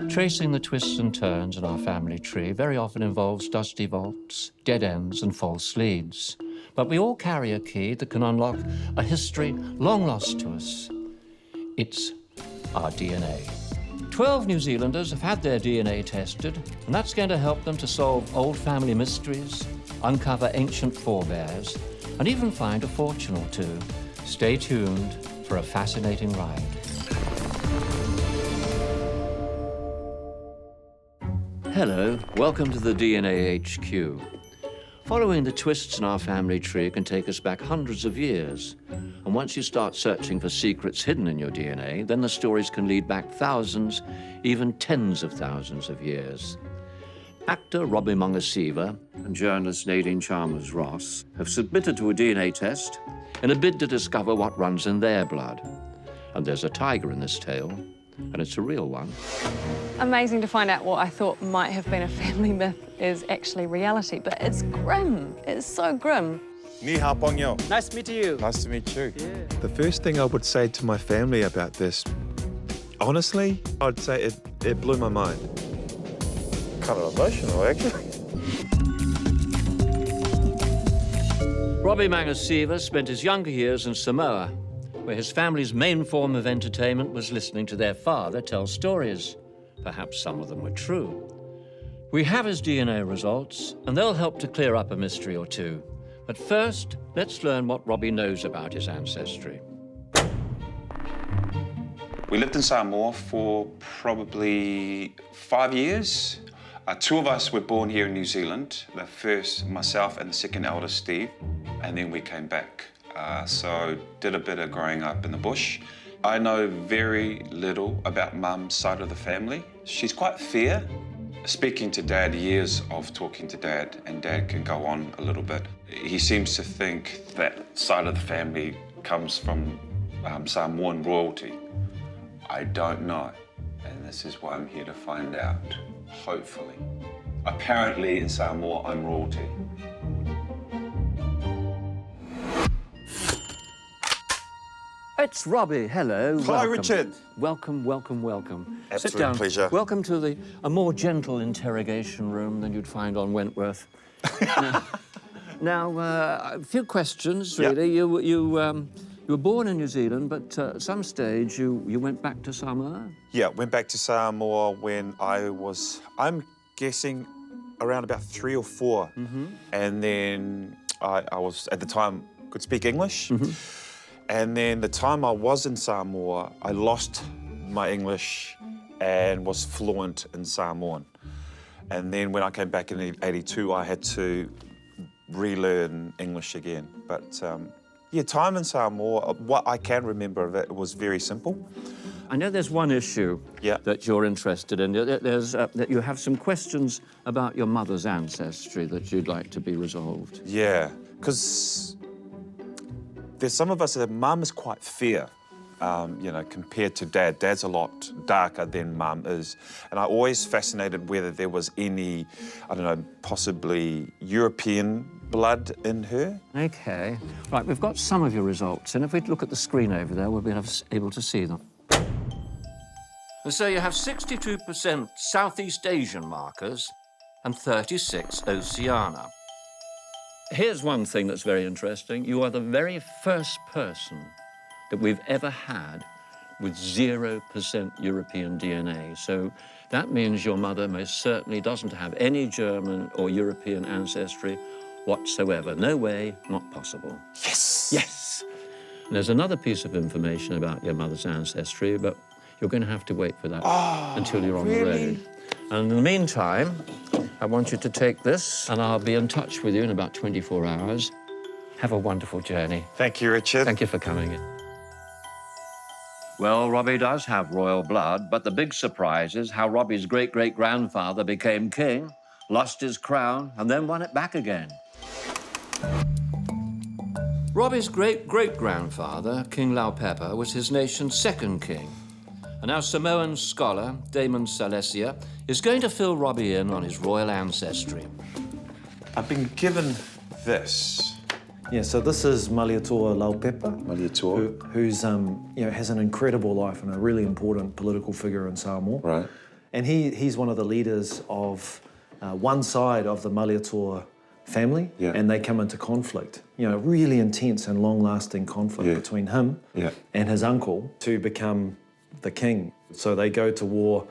Tracing the twists and turns in our family tree very often involves dusty vaults, dead ends and false leads. But we all carry a key that can unlock a history long lost to us. It's our DNA. 12 New Zealanders have had their DNA tested, and that's going to help them to solve old family mysteries, uncover ancient forebears, and even find a fortune or two. Stay tuned for a fascinating ride. Hello, welcome to the DNA HQ. Following the twists in our family tree can take us back hundreds of years. And once you start searching for secrets hidden in your DNA, then the stories can lead back thousands, even tens of thousands of years. Actor Robbie and journalist Nadine Ross have submitted to a DNA test in a bid to discover what runs in their blood. And there's a tiger in this tale, and it's a real one. Amazing to find out what I thought might have been a family myth is actually reality, but it's grim. It's so grim. Ni hao pongyo. Nice to meet you. Nice to meet you. Yeah. The first thing I would say to my family about this, honestly, I'd say it blew my mind. Kind of emotional, actually. Robbie Mangasiva spent his younger years in Samoa, where his family's main form of entertainment was listening to their father tell stories. Perhaps some of them were true. We have his DNA results, and they'll help to clear up a mystery or two. But first, let's learn what Robbie knows about his ancestry. We lived in Samoa for probably 5 years. Two of us were born here in New Zealand. The first, myself, and the second eldest, Steve. And then we came back. So did a bit of growing up in the bush. I know very little about Mum's side of the family. She's quite fair. Speaking to Dad, years of talking to Dad, and Dad can go on a little bit. He seems to think that side of the family comes from Samoan royalty. I don't know, and this is why I'm here to find out, hopefully. Apparently in Samoa, I'm royalty. It's Robbie. Hello. Hi, welcome. Richard. Welcome, welcome, welcome. Absolute Sit down. pleasure. Welcome to a more gentle interrogation room than you'd find on Wentworth. now, a few questions, really. Yep. You were born in New Zealand, but at some stage you went back to Samoa? Yeah, went back to Samoa when I'm guessing, around about 3 or 4. Mm-hmm. And then I was, at the time, could speak English. Mm-hmm. And then the time I was in Samoa, I lost my English and was fluent in Samoan. And then when I came back in '82, I had to relearn English again. But yeah, time in Samoa, what I can remember of it was very simple. I know there's one issue that you're interested in. There's that you have some questions about your mother's ancestry that you'd like to be resolved. Yeah, because there's some of us that Mum is quite fair, you know, compared to Dad. Dad's a lot darker than Mum is. And I'm always fascinated whether there was any, I don't know, possibly European blood in her. OK. Right, we've got some of your results, and if we look at the screen over there, we'll be able to see them. And so you have 62% Southeast Asian markers and 36 Oceania. Here's one thing that's very interesting. You are the very first person that we've ever had with 0% European DNA. So that means your mother most certainly doesn't have any German or European ancestry whatsoever. No way, not possible. Yes! Yes! And there's another piece of information about your mother's ancestry, but you're going to have to wait for that until you're on the road. And in the meantime, I want you to take this, and I'll be in touch with you in about 24 hours. Have a wonderful journey. Thank you, Richard. Thank you for coming in. Well, Robbie does have royal blood, but the big surprise is how Robbie's great-great-grandfather became king, lost his crown, and then won it back again. Robbie's great-great-grandfather, King Laupepa, was his nation's second king. And our Samoan scholar, Damon Salesia, is going to fill Robbie in on his royal ancestry. I've been given this. Yeah, so this is Malietoa Laupepa. Malietoa. Who's, you know, has an incredible life and a really important political figure in Samoa. Right. And he's one of the leaders of one side of the Malietoa family, Yeah. and they come into conflict. You know, really intense and long-lasting conflict between him and his uncle to become the king. So they go to war,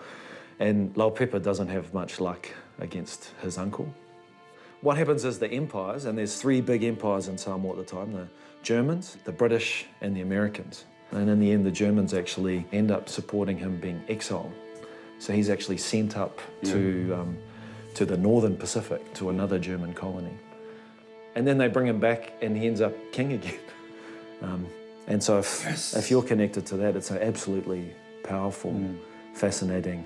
and Laupepa doesn't have much luck against his uncle. What happens is the empires, and there's 3 big empires in Samoa at the time, the Germans, the British, and the Americans. And in the end, the Germans actually end up supporting him being exiled. So he's actually sent up to the northern Pacific, to another German colony. And then they bring him back and he ends up king again. And so if you're connected to that, it's an absolutely powerful, fascinating,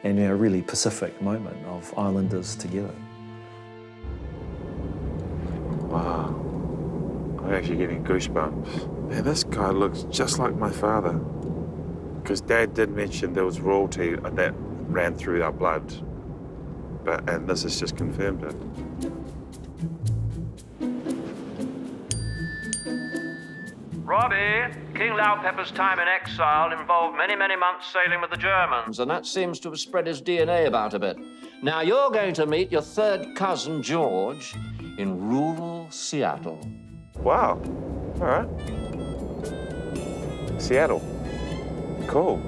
and really Pacific moment of islanders together. Wow. I'm actually getting goosebumps. Man, this guy looks just like my father. Because Dad did mention there was royalty that ran through our blood. And this has just confirmed it. Robbie, King Laupepa's time in exile involved many, many months sailing with the Germans, and that seems to have spread his DNA about a bit. Now, you're going to meet your 3rd cousin, George, in rural Seattle. Wow. All right. Seattle. Cool.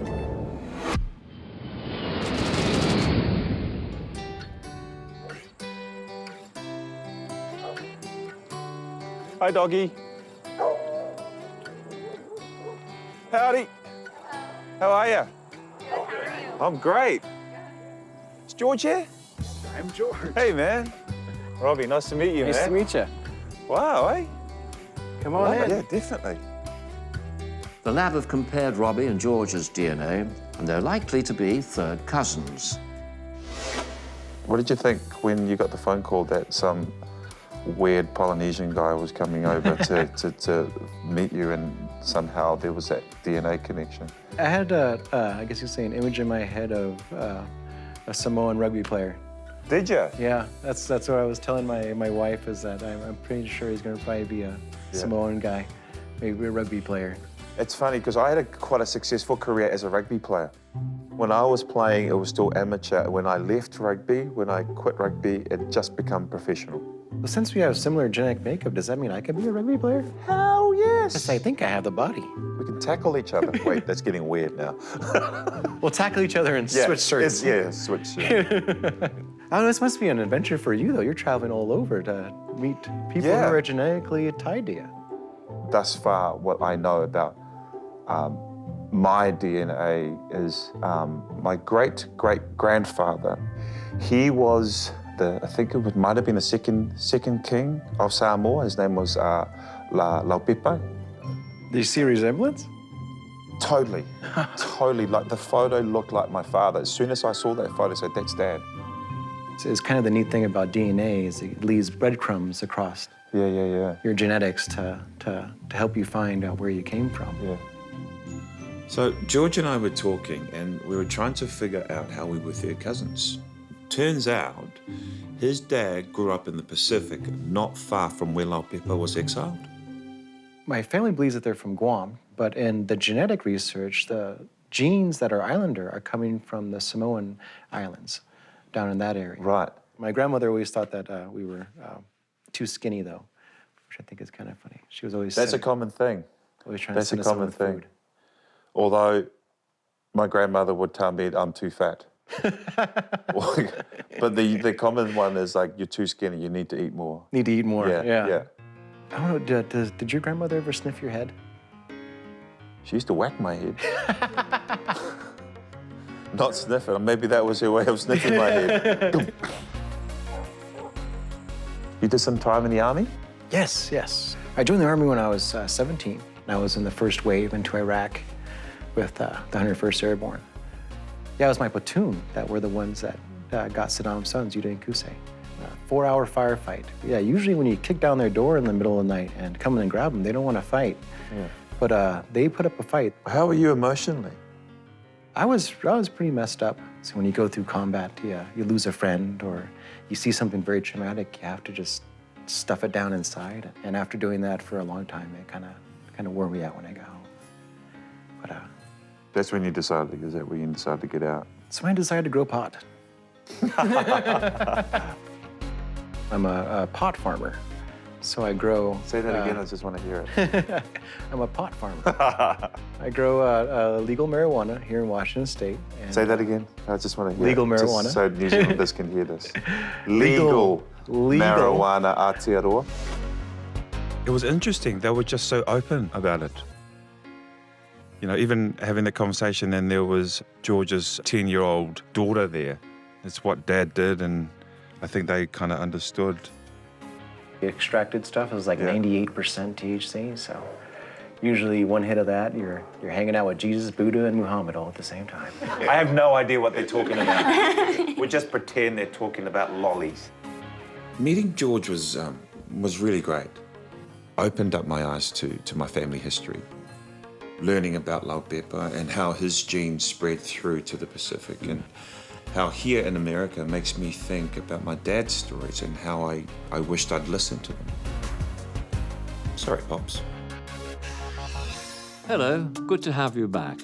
Hi, doggy. Howdy. How are you? I'm great. Is George here? I'm George. Hey, man. Robbie, nice to meet you, Nice man. to meet you. Wow, eh? Come on in. Yeah, definitely. The lab have compared Robbie and George's DNA, and they're likely to be 3rd cousins. What did you think when you got the phone call that some weird Polynesian guy was coming over to meet you, and somehow there was that DNA connection? I had, I guess you say, an image in my head of a Samoan rugby player. Did you? Yeah, that's what I was telling my wife, is that I'm pretty sure he's going to probably be a Samoan guy, maybe a rugby player. It's funny because I had quite a successful career as a rugby player. When I was playing, it was still amateur. When I left rugby, when I quit rugby, it just became professional. Well, since we have similar genetic makeup, does that mean I could be a rugby player? Hell yes! Yes, I think I have the body. We can tackle each other. Wait, that's getting weird now. We'll tackle each other and switch shirts. Switch shirts. Oh, this must be an adventure for you, though. You're traveling all over to meet people who are genetically tied to you. Thus far, what I know about my DNA is my great-great-grandfather. He was I think it might have been the second king of Samoa. His name was Laupepa. Do you see a resemblance? Totally, totally. Like the photo looked like my father. As soon as I saw that photo, I said, "That's Dad." It's kind of the neat thing about DNA is it leaves breadcrumbs across your genetics to help you find out where you came from. Yeah. So George and I were talking, and we were trying to figure out how we were 3rd cousins. Turns out his dad grew up in the Pacific, not far from where Laupepa was exiled. My family believes that they're from Guam, but in the genetic research, the genes that are islander are coming from the Samoan Islands, down in that area. Right. My grandmother always thought that we were too skinny, though, which I think is kind of funny. She was always That's a common thing. Always trying That's to a send us common some thing. food. Although my grandmother would tell me I'm too fat. But the common one is like, you're too skinny, you need to eat more. Need to eat more. Yeah. I don't know, did your grandmother ever sniff your head? She used to whack my head. Not sniffing, maybe that was her way of sniffing my head. You did some time in the army? Yes. I joined the Army when I was 17. I was in the first wave into Iraq with the 101st Airborne. Yeah, it was my platoon that were the ones that got Saddam's sons, Uday and Qusay. 4-hour firefight. Yeah, usually when you kick down their door in the middle of the night and come in and grab them, they don't want to fight. Yeah. But they put up a fight. How were you emotionally? I was pretty messed up. So when you go through combat, you lose a friend or you see something very traumatic, you have to just stuff it down inside. And after doing that for a long time, it kind of wore me out when I got home. But That's when you decided, is that when you decided to get out? So I decided to grow pot. I'm a pot farmer. So I grow... Say that again, I just want to hear it. I'm a pot farmer. I grow legal marijuana here in Washington State. And Say that again, I just want to hear legal it. marijuana. Just so New Zealanders can hear this. Legal marijuana Aotearoa. It was interesting, they were just so open about it. You know, even having the conversation, and there was George's 10-year-old daughter there. It's what Dad did, and I think they kind of understood. The extracted stuff is like 98% THC, so usually one hit of that, you're hanging out with Jesus, Buddha, and Muhammad all at the same time. I have no idea what they're talking about. We just pretend they're talking about lollies. Meeting George was really great. Opened up my eyes to my family history. Learning about Laupepa and how his genes spread through to the Pacific, and how here in America makes me think about my dad's stories and how I wished I'd listened to them. Sorry, Pops. Hello, good to have you back.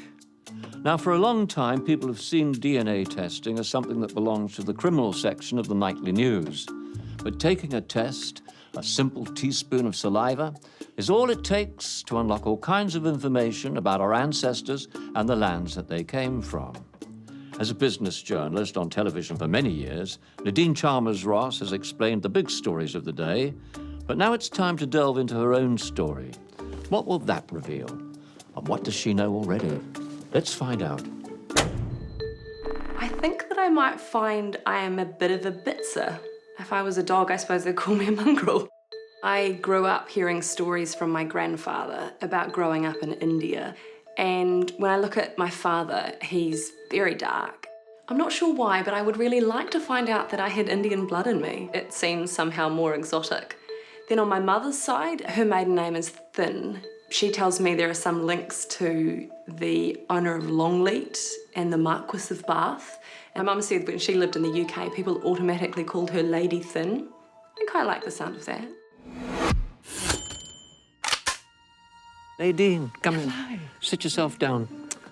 Now, for a long time, people have seen DNA testing as something that belongs to the criminal section of the nightly news. But taking a test, a simple teaspoon of saliva, is all it takes to unlock all kinds of information about our ancestors and the lands that they came from. As a business journalist on television for many years, Nadine Chalmers-Ross has explained the big stories of the day, but now it's time to delve into her own story. What will that reveal? And what does she know already? Let's find out. I think that I might find I am a bit of a bitzer. If I was a dog, I suppose they'd call me a mongrel. I grew up hearing stories from my grandfather about growing up in India. And when I look at my father, he's very dark. I'm not sure why, but I would really like to find out that I had Indian blood in me. It seems somehow more exotic. Then on my mother's side, her maiden name is Thin. She tells me there are some links to the owner of Longleat and the Marquis of Bath. And Mum said when she lived in the UK, people automatically called her Lady Thin. I think I like the sound of that. Nadine, come in. Sit yourself down.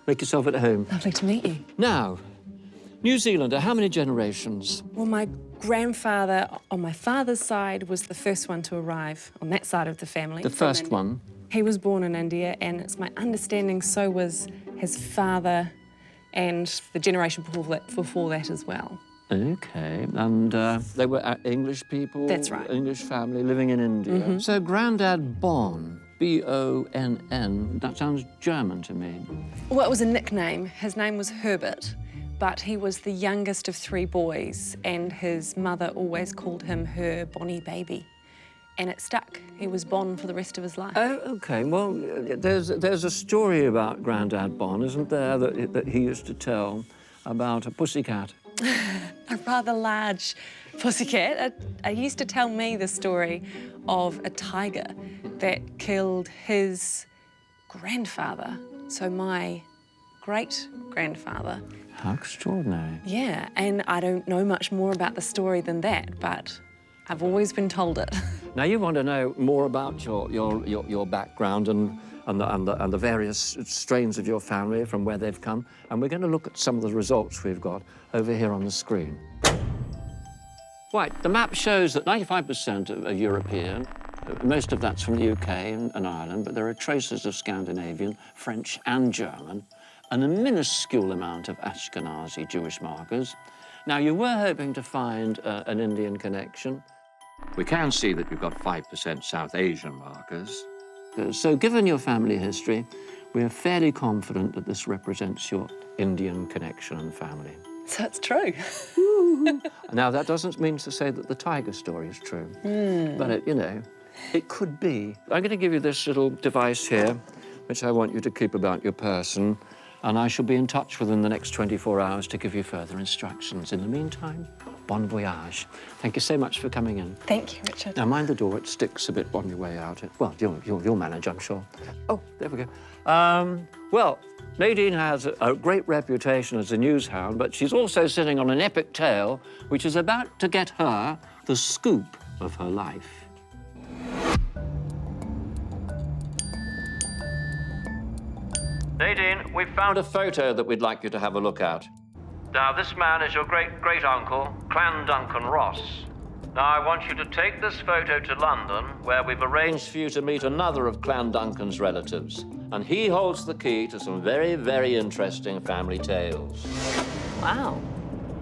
Make yourself at home. Lovely to meet you. Now, New Zealander, how many generations? Well, my grandfather on my father's side was the first one to arrive on that side of the family. The first one? He was born in India, and it's my understanding so was his father and the generation before that as well. Okay, and they were English people? That's right. English family living in India. Mm-hmm. So Grandad Bonn, B-O-N-N, that sounds German to me. Well, it was a nickname. His name was Herbert, but he was the youngest of 3 boys, and his mother always called him her Bonnie baby. And it stuck. He was Bon for the rest of his life. Oh, okay. Well, there's a story about Grandad Bonn, isn't there, that he used to tell about a pussycat? A rather large pussycat. He used to tell me the story of a tiger that killed his grandfather, so my great-grandfather. How extraordinary. Yeah, and I don't know much more about the story than that, but I've always been told it. Now, you want to know more about your background and the various strains of your family, from where they've come, and we're going to look at some of the results we've got over here on the screen. Right, the map shows that 95% are European. Most of that's from the UK and Ireland, but there are traces of Scandinavian, French and German, and a minuscule amount of Ashkenazi Jewish markers. Now, you were hoping to find an Indian connection. We can see that you've got 5% South Asian markers. So given your family history, we're fairly confident that this represents your Indian connection and family. So it's true. Now, that doesn't mean to say that the tiger story is true, but it could be. I'm going to give you this little device here, which I want you to keep about your person, and I shall be in touch within the next 24 hours to give you further instructions. In the meantime, bon voyage. Thank you so much for coming in. Thank you, Richard. Now, mind the door, it sticks a bit on your way out. Well, you'll manage, I'm sure. Oh, there we go. Well, Nadine has a great reputation as a news hound, but she's also sitting on an epic tale which is about to get her the scoop of her life. Nadine, we've found a photo that we'd like you to have a look at. Now, this man is your great-great-uncle, Clan Duncan Ross. Now, I want you to take this photo to London, where we've arranged for you to meet another of Clan Duncan's relatives. And he holds the key to some very, very interesting family tales. Wow.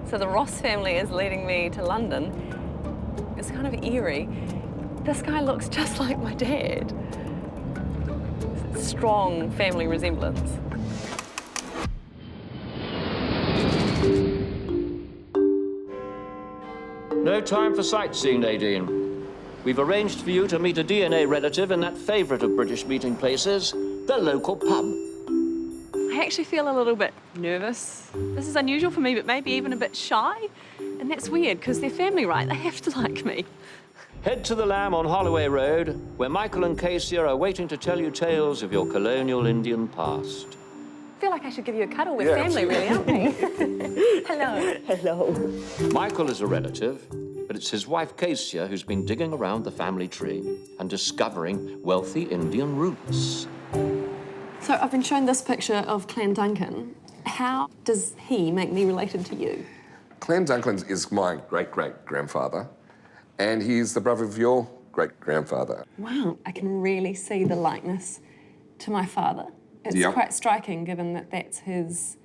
So the Ross family is leading me to London. It's kind of eerie. This guy looks just like my dad. Strong family resemblance. No time for sightseeing, Nadine. We've arranged for you to meet a DNA relative in that favourite of British meeting places, the local pub. I actually feel a little bit nervous. This is unusual for me, but maybe even a bit shy. And that's weird, because they're family, right? They have to like me. Head to the Lamb on Holloway Road, where Michael and Casey are waiting to tell you tales of your colonial Indian past. I feel like I should give you a cuddle. We're family, really, aren't we? Hello. Hello. Michael is a relative, but it's his wife, Casey, who's been digging around the family tree and discovering wealthy Indian roots. So I've been shown this picture of Clan Duncan. How does he make me related to you? Clan Duncan is my great-great-grandfather, and he's the brother of your great-grandfather. Wow, I can really see the likeness to my father. It's quite striking, given that that's his...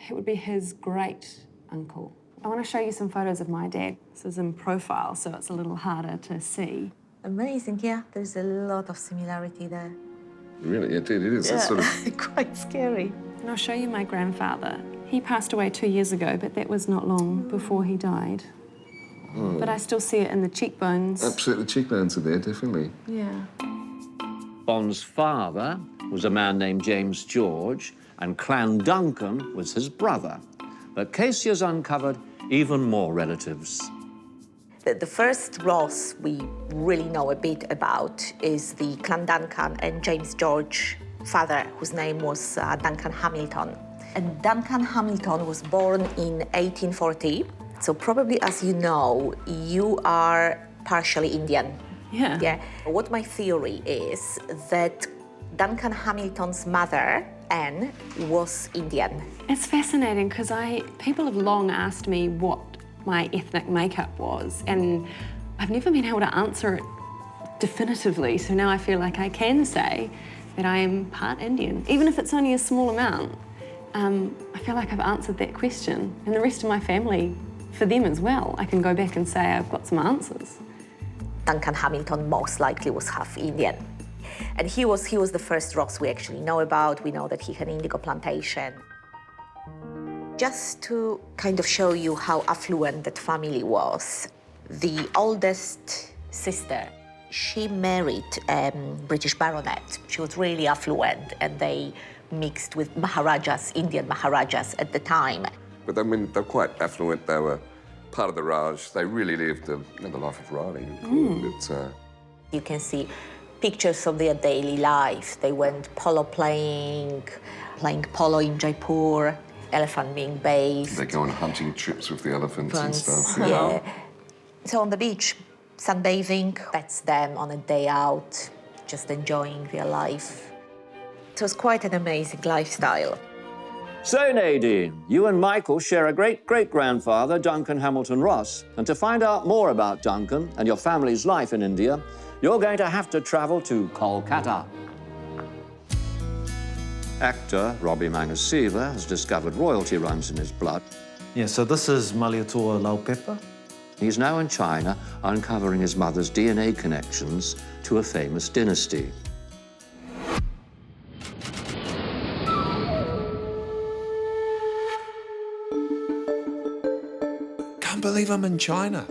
It would be his great-uncle. I want to show you some photos of my dad. This is in profile, so it's a little harder to see. Amazing, yeah. There's a lot of similarity there. Really, it is. Yeah. It's sort of... quite scary. And I'll show you my grandfather. He passed away 2 years ago, but that was not long before he died. But I still see it in the cheekbones. Absolutely, the cheekbones are there, definitely. Yeah. Bond's father was a man named James George, and Clan Duncan was his brother. But Casey has uncovered even more relatives. The first Ross we really know a bit about is the Clan Duncan and James George father, whose name was Duncan Hamilton. And Duncan Hamilton was born in 1840. So probably, as you know, you are partially Indian. Yeah. Yeah. What my theory is that Duncan Hamilton's mother, Anne, was Indian. It's fascinating because people have long asked me what my ethnic makeup was, and I've never been able to answer it definitively. So now I feel like I can say that I am part Indian, even if it's only a small amount. I feel like I've answered that question, and the rest of my family, for them as well. I can go back and say I've got some answers. Duncan Hamilton most likely was half Indian. And he was the first Ross we actually know about. We know that he had an indigo plantation. Just to kind of show you how affluent that family was, the oldest sister, she married a British baronet. She was really affluent, and they mixed with Maharajas, Indian Maharajas at the time. But I mean, they're quite affluent. They were part of the Raj. They really lived the life of Robbie. You can see pictures of their daily life. They went polo playing polo in Jaipur, elephant being bathed. They go on hunting trips with the elephants and stuff. Yeah. So on the beach, sunbathing, that's them on a day out, just enjoying their life. It was quite an amazing lifestyle. So, Nadine, you and Michael share a great-great-grandfather, Duncan Hamilton Ross. And to find out more about Duncan and your family's life in India, you're going to have to travel to Kolkata. Actor Robbie has discovered royalty runs in his blood. Yeah, so this is Malietoa Laupepa. He's now in China, uncovering his mother's DNA connections to a famous dynasty. Can't believe I'm in China.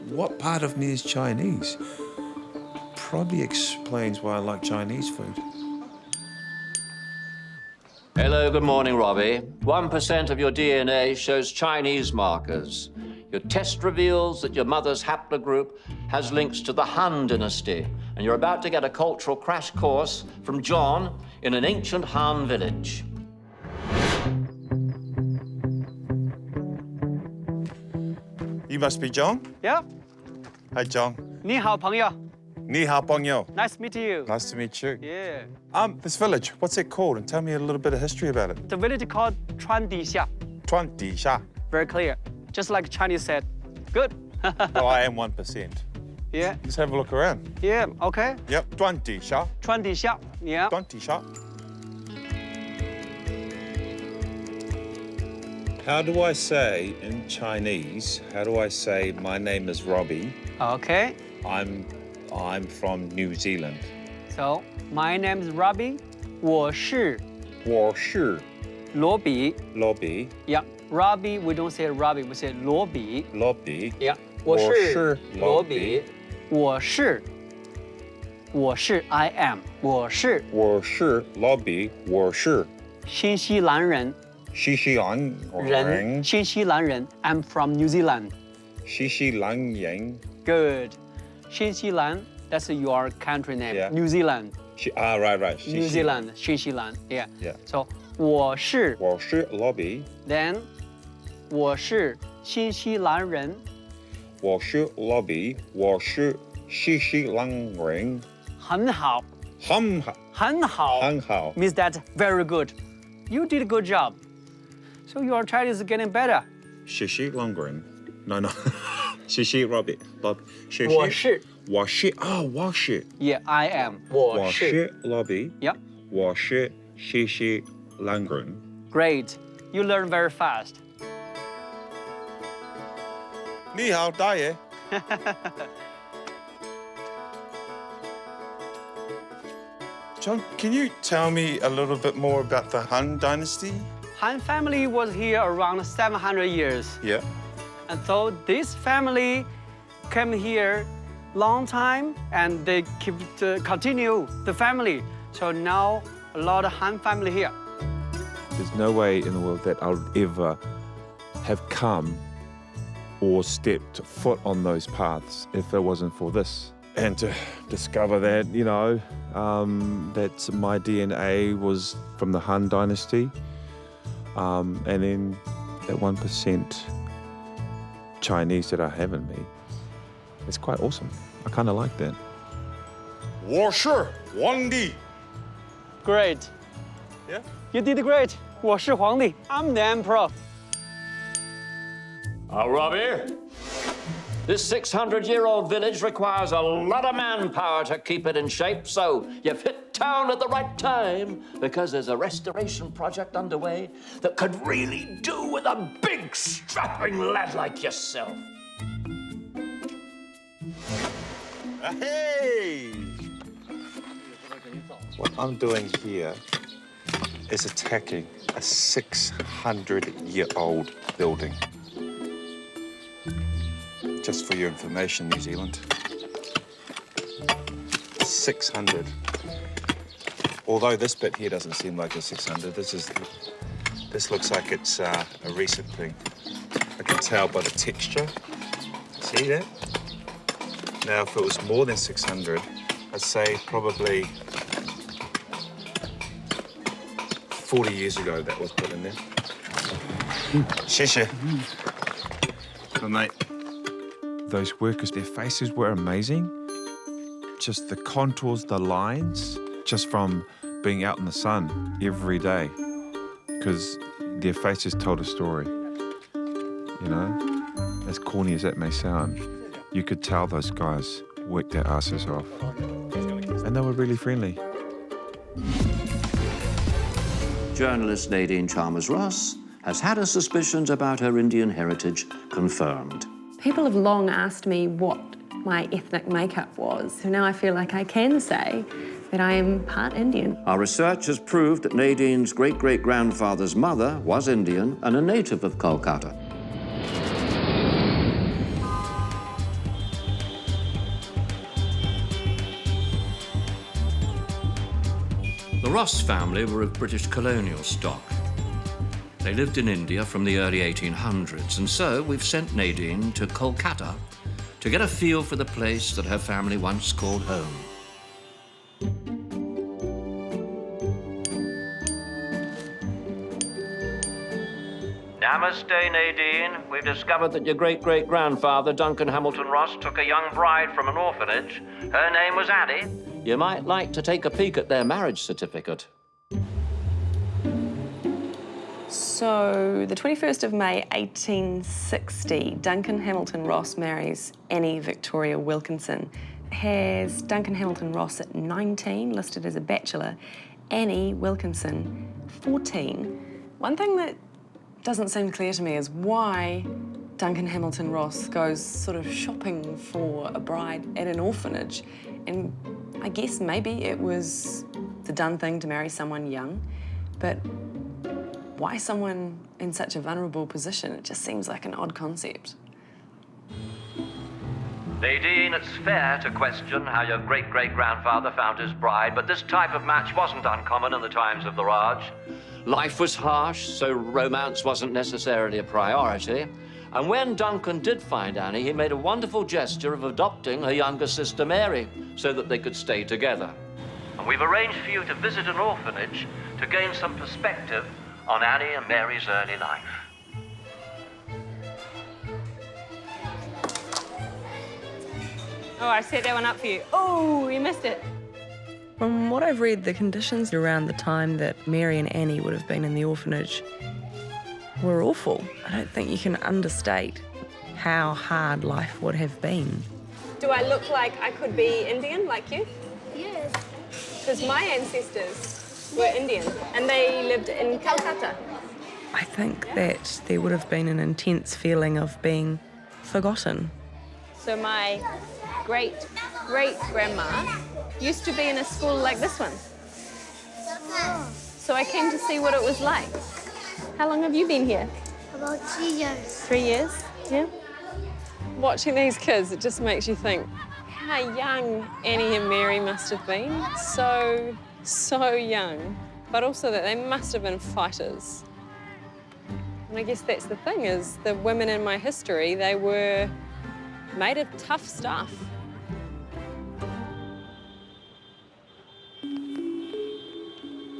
What part of me is Chinese? Probably explains why I like Chinese food. Hello, good morning, Robbie. 1% of your DNA shows Chinese markers. Your test reveals that your mother's haplogroup has links to the Han dynasty, and you're about to get a cultural crash course from John in an ancient Han village. You must be John? Yeah. Hi, John. 你好朋友 Ni hao pongyo. Nice to meet you. Nice to meet you. Yeah. This village, what's it called? And tell me a little bit of history about it. The village called 川底下. 20下. Very clear. Just like Chinese said. Good. Oh, I am 1%. Yeah. Let's have a look around. Yeah, okay. Yep, 20下. 20下. Yeah. 20下. How do I say in Chinese, how do I say my name is Robbie? Okay. I'm from New Zealand. So, my name is Robbie. 我是我是罗比. Robbie. Yeah. Robbie, we don't say Robbie, we say 罗比. Robbie. Yeah. 我是我是罗比. Robbie. 我是 I am. 我是我是 Robbie. 我是新西兰人。新西兰人。新西兰人. I'm from New Zealand. 新西兰人. Good. 新西兰, that's your country name. Yeah. New Zealand. Right. New Zealand, 新西兰. Yeah. Yeah. So, 我是 Robbie. Then, 我是新西兰人. 我是 Robbie. 我是新西兰人. 很好.很好.很好. 很好. Means that very good. You did a good job. So your Chinese is getting better. 谢谢 Longren. No. 谢谢 Robbie. 谢谢。我是我是 我是 Yeah, I am. 我是 Robbie. Yep. 我是谢谢 Longren. Great. You learn very fast. 你好，大爷。John, can you tell me a little bit more about the Han Dynasty? Han family was here around 700 years. Yeah. And so this family came here long time and they keep to continue the family. So now a lot of Han family here. There's no way in the world that I would ever have come or stepped foot on those paths if it wasn't for this. And to discover that, that my DNA was from the Han Dynasty, and then that 1% Chinese that I have in me, it's quite awesome. I kind of like that. 我是皇帝. Great. Yeah? You did great. 我是皇帝. I'm the emperor. Robbie, this 600-year-old village requires a lot of manpower to keep it in shape, so you've hit town at the right time because there's a restoration project underway that could really do with a big, strapping lad like yourself. Hey! What I'm doing here is attacking a 600-year-old building. Just for your information, New Zealand. 600. Although this bit here doesn't seem like a 600, this looks like it's a recent thing. I can tell by the texture. See that? Now, if it was more than 600, I'd say probably 40 years ago that was put in there. Sheshe. Good night. Those workers, their faces were amazing. Just the contours, the lines, just from being out in the sun every day. Because their faces told a story. As corny as that may sound, you could tell those guys worked their asses off. And they were really friendly. Journalist Nadine Chalmers-Ross has had her suspicions about her Indian heritage confirmed. People have long asked me what my ethnic makeup was, so now I feel like I can say that I am part Indian. Our research has proved that Nadine's great-great-grandfather's mother was Indian and a native of Kolkata. The Ross family were of British colonial stock. They lived in India from the early 1800s, and so we've sent Nadine to Kolkata to get a feel for the place that her family once called home. Namaste, Nadine. We've discovered that your great-great-grandfather, Duncan Hamilton Ross, took a young bride from an orphanage. Her name was Addie. You might like to take a peek at their marriage certificate. So, the 21st of May, 1860, Duncan Hamilton Ross marries Annie Victoria Wilkinson. Has Duncan Hamilton Ross at 19, listed as a bachelor, Annie Wilkinson, 14. One thing that doesn't seem clear to me is why Duncan Hamilton Ross goes sort of shopping for a bride at an orphanage. And I guess maybe it was the done thing to marry someone young, but why someone in such a vulnerable position? It just seems like an odd concept. Nadine, it's fair to question how your great-great-grandfather found his bride, but this type of match wasn't uncommon in the times of the Raj. Life was harsh, so romance wasn't necessarily a priority. And when Duncan did find Annie, he made a wonderful gesture of adopting her younger sister Mary so that they could stay together. And we've arranged for you to visit an orphanage to gain some perspective on Annie and Mary's early life. Oh, I set that one up for you. Oh, you missed it. From what I've read, the conditions around the time that Mary and Annie would have been in the orphanage were awful. I don't think you can understate how hard life would have been. Do I look like I could be Indian, like you? Yes. Because my ancestors were Indian and they lived in Calcutta. I think that there would have been an intense feeling of being forgotten. So my great-great-grandma used to be in a school like this one. So I came to see what it was like. How long have you been here? About 3 years. 3 years? Yeah. Watching these kids, it just makes you think how young Annie and Mary must have been. So young. But also that they must have been fighters. And I guess that's the thing, is the women in my history, they were made of tough stuff.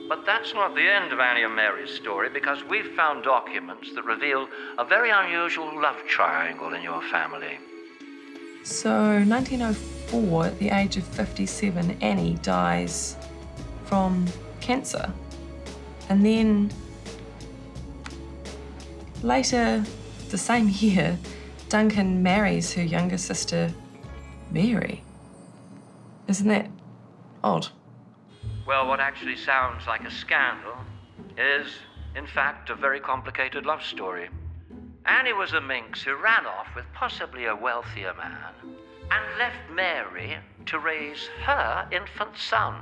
But that's not the end of Annie and Mary's story, because we've found documents that reveal a very unusual love triangle in your family. So, 1904, at the age of 57, Annie dies from cancer. And then later, the same year, Duncan marries her younger sister, Mary. Isn't that odd? Well, what actually sounds like a scandal is, in fact, a very complicated love story. Annie was a minx who ran off with possibly a wealthier man and left Mary to raise her infant son.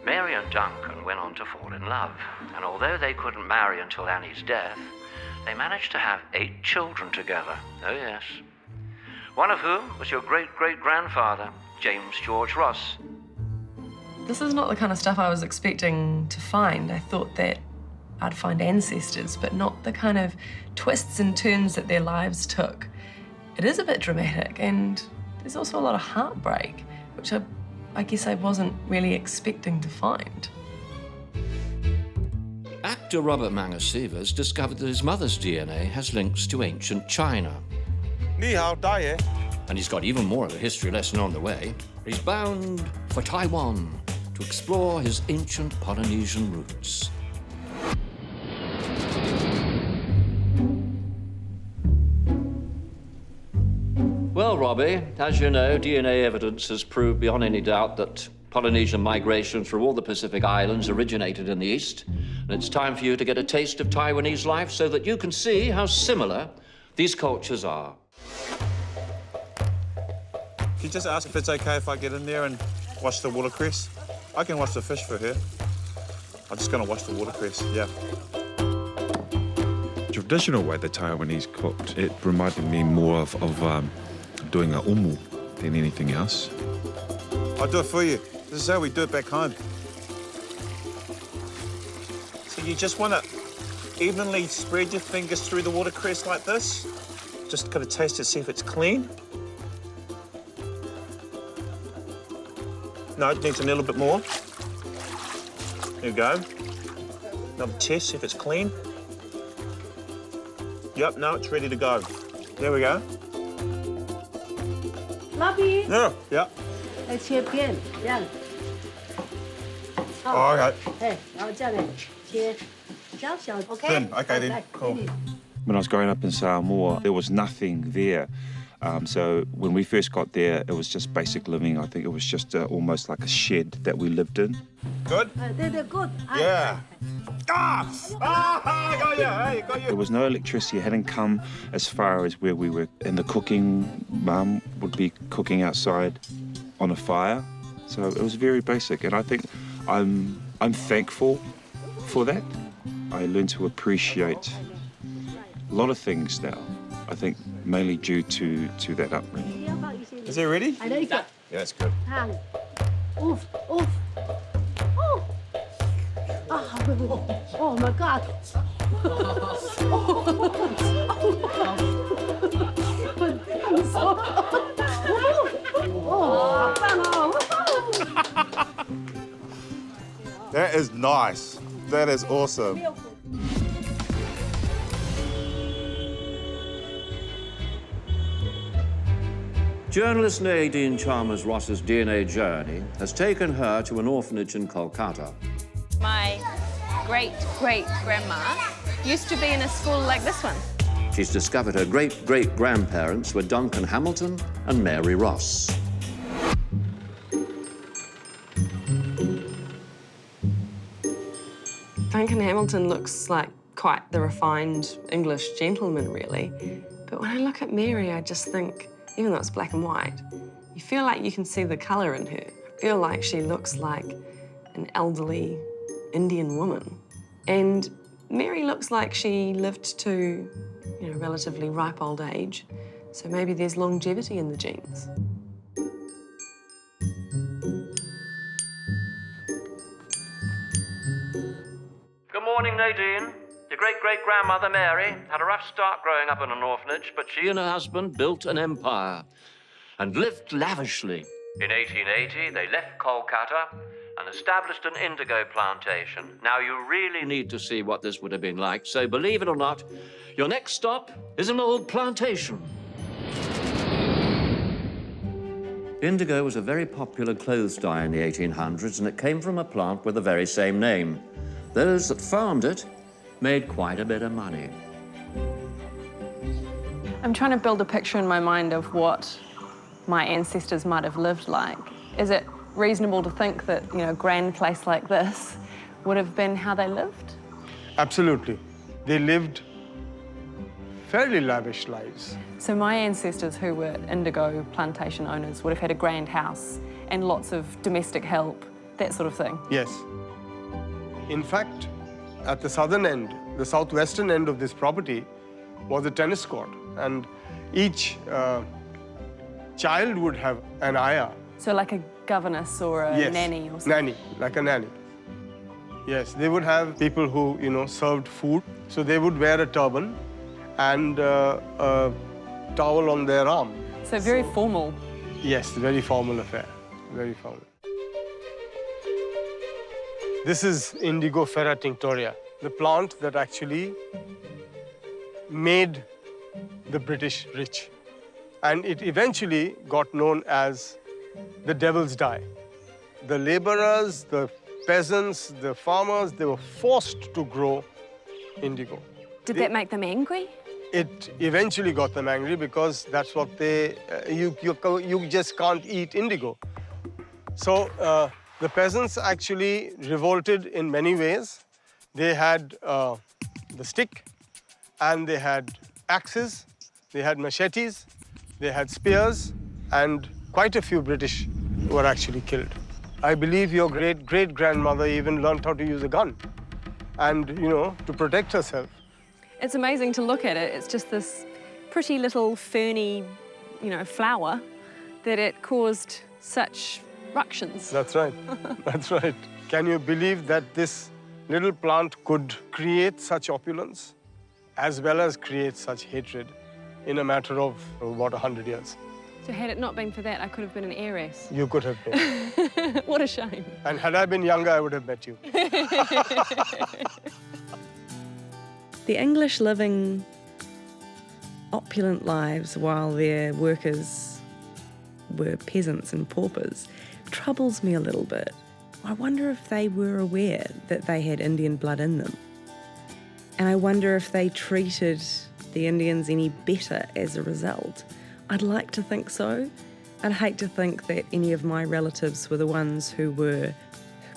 Mary and Duncan went on to fall in love, and although they couldn't marry until Annie's death, they managed to have 8 children together. Oh, yes. One of whom was your great-great-grandfather, James George Ross. This is not the kind of stuff I was expecting to find. I thought that I'd find ancestors, but not the kind of twists and turns that their lives took. It is a bit dramatic, and there's also a lot of heartbreak, which I guess I wasn't really expecting to find. Actor Robert Mangasivas discovered that his mother's DNA has links to ancient China. Ni hao, dai. And he's got even more of a history lesson on the way. He's bound for Taiwan to explore his ancient Polynesian roots. Well, Robbie, as you know, DNA evidence has proved beyond any doubt that Polynesian migration through all the Pacific Islands originated in the East. And it's time for you to get a taste of Taiwanese life so that you can see how similar these cultures are. Can you just ask if it's okay if I get in there and wash the watercress? I can wash the fish for her. I'm just going to wash the watercress, yeah. The traditional way the Taiwanese cooked, it reminded me more of doing a umu than anything else. I'll do it for you. This is how we do it back home. So you just want to evenly spread your fingers through the watercress like this. Just got to taste it, see if it's clean. No, it needs a little bit more. There you go. Another test, see if it's clean. Yep, no, it's ready to go. There we go. Robbie. Yeah, yeah. 来切片，这样。Oh, okay. 哎，然后这样呢，切。Okay. Okay then, cool. When I was growing up in Samoa, there was nothing there. So when we first got there, it was just basic living. I think it was just almost like a shed that we lived in. Good? They're good. Yeah. I got you. Hey, got you. There was no electricity. It hadn't come as far as where we were. And the cooking, Mum would be cooking outside on a fire. So it was very basic. And I think I'm thankful for that. I learned to appreciate a lot of things now. I think mainly due to that upbringing. Is it ready? Yeah, that's good. Oof, oof. Oh my God. That is nice. That is awesome. Journalist Nadine Chalmers-Ross's DNA journey has taken her to an orphanage in Kolkata. My great-great-grandma used to be in a school like this one. She's discovered her great-great-grandparents were Duncan Hamilton and Mary Ross. Duncan Hamilton looks like quite the refined English gentleman, really. But when I look at Mary, I just think, even though it's black and white, you feel like you can see the colour in her. I feel like she looks like an elderly Indian woman. And Mary looks like she lived to, relatively ripe old age. So maybe there's longevity in the genes. Good morning, Nadine. Your great-great-grandmother, Mary, had a rough start growing up in an orphanage, but she and her husband built an empire and lived lavishly. In 1880, they left Kolkata and established an indigo plantation. Now, you really need to see what this would have been like, so believe it or not, your next stop is an old plantation. Indigo was a very popular clothes dye in the 1800s, and it came from a plant with the very same name. Those that farmed it made quite a bit of money. I'm trying to build a picture in my mind of what my ancestors might have lived like. Is it reasonable to think that, a grand place like this would have been how they lived? Absolutely. They lived fairly lavish lives. So my ancestors, who were indigo plantation owners, would have had a grand house and lots of domestic help, that sort of thing. Yes. In fact, at the southern end, the southwestern end of this property was a tennis court, and each child would have an ayah. So like a governess or a nanny or something? Nanny, like a nanny. Yes, they would have people who, served food. So they would wear a turban and a towel on their arm. So very formal. Yes, very formal affair, very formal. This is Indigo ferra tinctoria, the plant that actually made the British rich. And it eventually got known as the devil's dye. The laborers, the peasants, the farmers, they were forced to grow indigo. Did that make them angry? It eventually got them angry because that's what you just can't eat indigo. So the peasants actually revolted in many ways. They had the stick, and they had axes, they had machetes, they had spears, and quite a few British were actually killed. I believe your great-great-grandmother even learned how to use a gun and, to protect herself. It's amazing to look at it. It's just this pretty little ferny, flower that it caused such ructions. That's right. That's right. Can you believe that this little plant could create such opulence as well as create such hatred in a matter of about 100 years? So had it not been for that, I could have been an heiress. You could have been. What a shame. And had I been younger, I would have met you. The English living opulent lives while their workers were peasants and paupers troubles me a little bit. I wonder if they were aware that they had Indian blood in them. And I wonder if they treated the Indians any better as a result. I'd like to think so. I'd hate to think that any of my relatives were the ones who were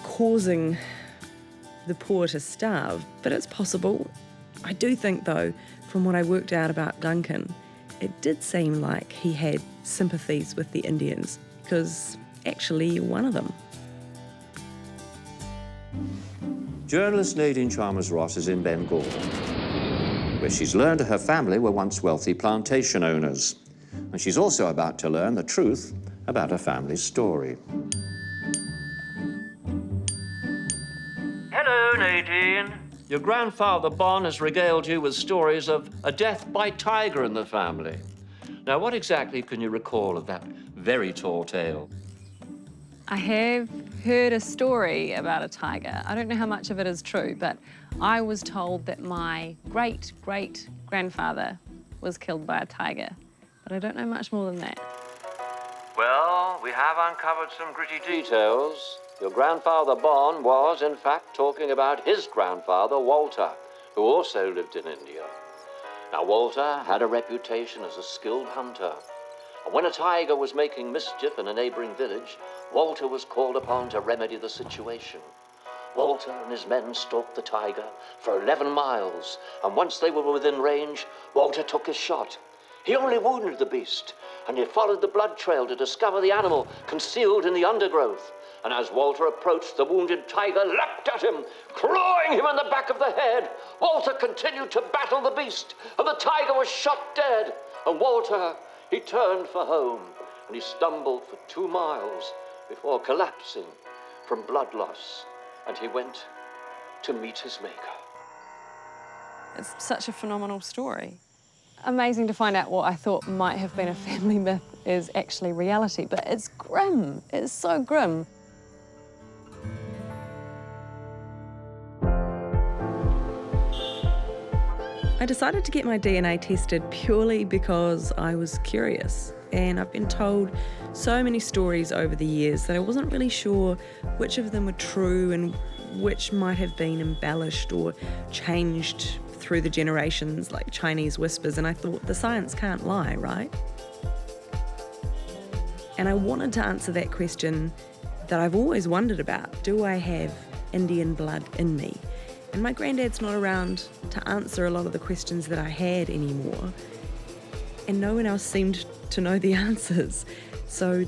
causing the poor to starve, but it's possible. I do think, though, from what I worked out about Duncan, it did seem like he had sympathies with the Indians, because actually you're one of them. Journalist Nadine Chalmers-Ross is in Bengal, where she's learned her family were once wealthy plantation owners. And she's also about to learn the truth about her family's story. Hello, Nadine. Your grandfather, Bon, has regaled you with stories of a death by tiger in the family. Now, what exactly can you recall of that very tall tale? I have heard a story about a tiger. I don't know how much of it is true, but I was told that my great-great-grandfather was killed by a tiger. But I don't know much more than that. Well, we have uncovered some gritty details. Your grandfather, Bon, was, in fact, talking about his grandfather, Walter, who also lived in India. Now, Walter had a reputation as a skilled hunter. And when a tiger was making mischief in a neighboring village, Walter was called upon to remedy the situation. Walter and his men stalked the tiger for 11 miles, and once they were within range, Walter took his shot. He only wounded the beast, and he followed the blood trail to discover the animal concealed in the undergrowth. And as Walter approached, the wounded tiger leapt at him, clawing him in the back of the head. Walter continued to battle the beast, and the tiger was shot dead. And Walter, he turned for home, and he stumbled for 2 miles before collapsing from blood loss. And he went to meet his maker. It's such a phenomenal story. Amazing to find out what I thought might have been a family myth is actually reality, but it's grim. It's so grim. I decided to get my DNA tested purely because I was curious, and I've been told so many stories over the years that I wasn't really sure which of them were true and which might have been embellished or changed through the generations like Chinese whispers, and I thought the science can't lie, right? And I wanted to answer that question that I've always wondered about. Do I have Indian blood in me? And my granddad's not around to answer a lot of the questions that I had anymore. And no one else seemed to know the answers. So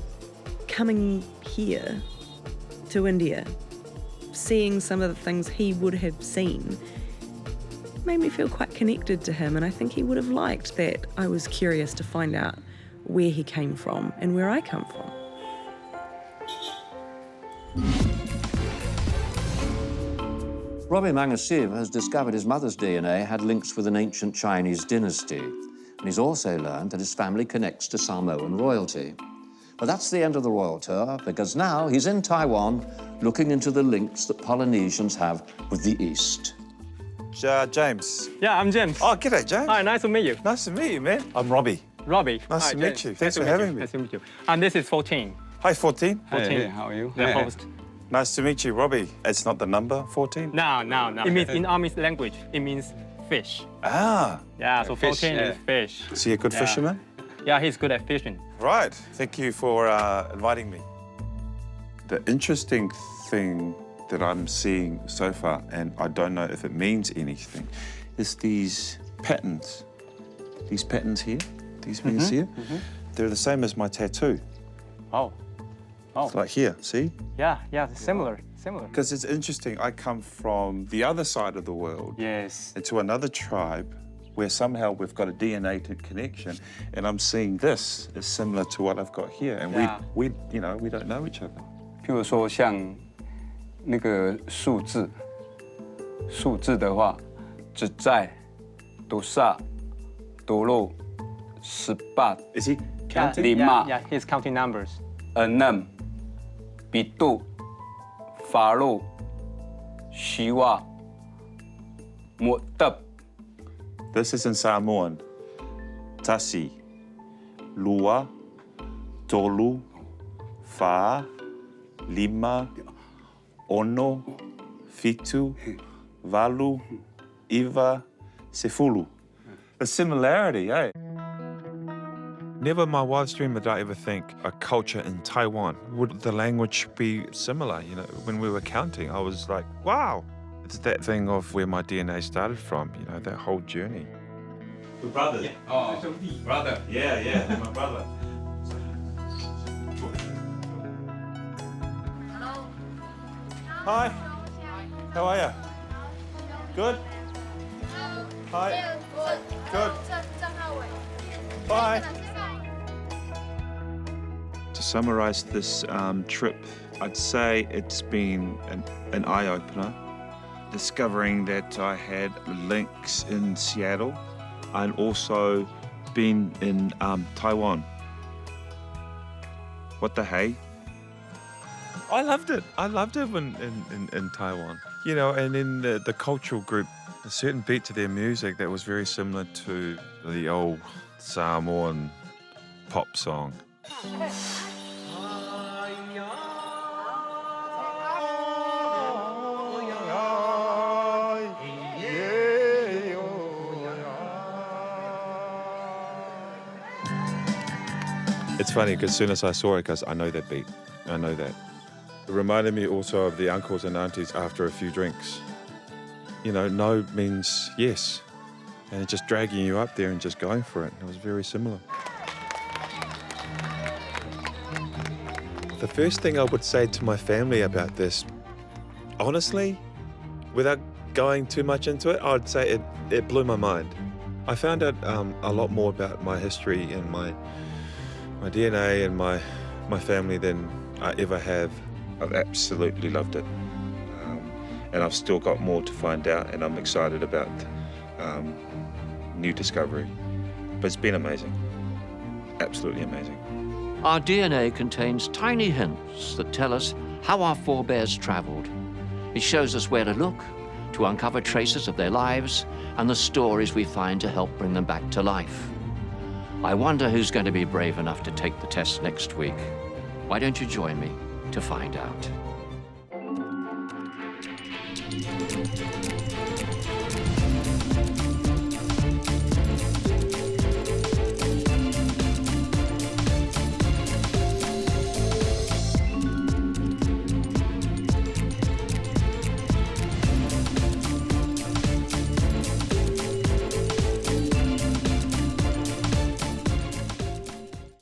coming here to India, seeing some of the things he would have seen, made me feel quite connected to him, and I think he would have liked that I was curious to find out where he came from and where I come from. Robbie Mangasiva has discovered his mother's DNA had links with an ancient Chinese dynasty, and he's also learned that his family connects to Samoan royalty. But that's the end of the royal tour, because now he's in Taiwan looking into the links that Polynesians have with the East. James. Yeah, I'm James. Oh, g'day, James. Hi, nice to meet you. Nice to meet you, man. I'm Robbie. Robbie. Nice to meet James. you. Thanks for having me. Nice to meet you. And this is 14. Hi, 14. 14. Hey, how are you? The host. Nice to meet you, Robbie. It's not the number 14? No. It means, in Army's language, it means fish. Ah. Yeah, so 14 is fish. Is he a good fisherman? Yeah, he's good at fishing. Right. Thank you for inviting me. The interesting thing that I'm seeing so far, and I don't know if it means anything, is these patterns. These patterns here, these things here, they're the same as my tattoo. Oh. It's like here, see? Yeah, similar. Because it's interesting, I come from the other side of the world. Yes. To another tribe where somehow we've got a DNA connection, and I'm seeing this is similar to what I've got here, and we don't know each other. 譬如说像那个数字的话，只在、多少、多少、18。Is he counting? Yeah, he's counting numbers. 6, 7, 8, 9, 10. This is in Samoan. Tasi, lua, tolu, fa, lima, ono, fitu, valu, Eva Sefulu. The similarity, eh? Never in my wildest dream did I ever think a culture in Taiwan, would the language be similar? You know, when we were counting, I was like, wow. It's that thing of where my DNA started from, you know, that whole journey. We're brothers. Oh, brother. Yeah, my brother. Hi. How are you? Good? Hi. Good. Bye. To summarize this trip, I'd say it's been an eye-opener. Discovering that I had links in Seattle and also been in Taiwan. What the hey? I loved it. I loved it in Taiwan. You know, and in the cultural group, a certain beat to their music that was very similar to the old Samoan pop song. It's funny because as soon as I saw it, I know that beat. I know that. It reminded me also of the uncles and aunties after a few drinks. You know, no means yes. And just dragging you up there and just going for it. It was very similar. The first thing I would say to my family about this, honestly, without going too much into it, I'd say it blew my mind. I found out a lot more about my history and my DNA and my family than I ever have. I've absolutely loved it. And I've still got more to find out, and I'm excited about new discovery. But it's been amazing. Absolutely amazing. Our DNA contains tiny hints that tell us how our forebears traveled. It shows us where to look, to uncover traces of their lives and the stories we find to help bring them back to life. I wonder who's going to be brave enough to take the test next week. Why don't you join me to find out?